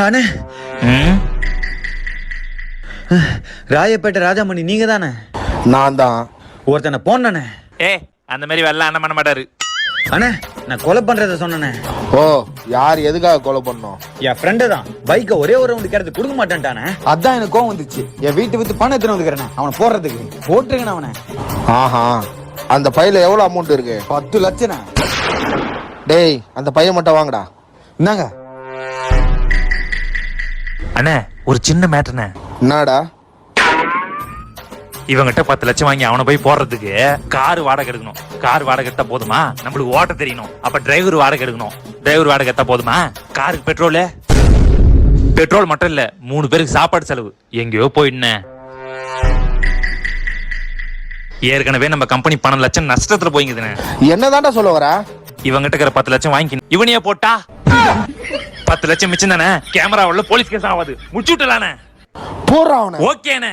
அண்ணே ராயப்பேட்டை ராஜாமணி நீங்க தானே? நான் தான். ஒருத்தனை போனே. அந்த மாதிரி வெள்ள அண்ணன் பண்ண மாட்டாரு. அண்ணே நான் கொலை பண்றத சொன்னேனே. ஓ, யார் எதுக்காக கொலை பண்ணோம்? என் ஃப்ரெண்டு தான். பைக்கை ஒரே ஒரு ரவுண்டு கேரது கொடுக்க மாட்டேன்ட்டானே. அதான் எனக்கு கோவம் வந்துச்சு. என் வீட்டு வித்து பணம் எடுத்துட்டு வந்துக்கிறேன் அவனை போடுறதுக்கு. போட்டுருக்கேன் அவனை. ஆஹா, அந்த பையில எவ்வளவு அமௌண்ட் இருக்கு? 10 லட்சம். டேய், அந்த பையன் மட்டும் வாங்கடா. என்னங்க அண்ணே, ஒரு சின்ன மேட்டர்ண்ணே. என்னடா? இவங்கிட்ட 10 லட்சம் வாங்கி அவனை போய் போடுறதுக்கு கார் வாடகை எடுக்கணும். கார் வாடகை எடுத்தா போதுமா? நம்மளுக்கு ஓட்ட தெரியணும். அப்ப டிரைவர் வாடகை எடுக்கணும். டிரைவர் வாடகை எடுத்தா போதுமா? காருக்கு பெட்ரோல் மட்டும் இல்ல, 3 பேருக்கு சாப்பாடு செலவு. எங்கேயோ போயிடுனேன். ஏற்கனவே நம்ம கம்பெனி 12 லட்சம் நஷ்டத்துல போய்ங்குதுண்ணே. என்னதான்டா சொல்ல வர? இவங்கிட்ட இருக்கிற 10 லட்சம் வாங்கி இவனையே போட்டா 10 லட்சம் மிச்சம் தானே. கேமரா உள்ள போலீஸ் கேஸ் ஆகாது. முடிச்சு விட்டலானே. போடுறான். ஓகேண்ணே.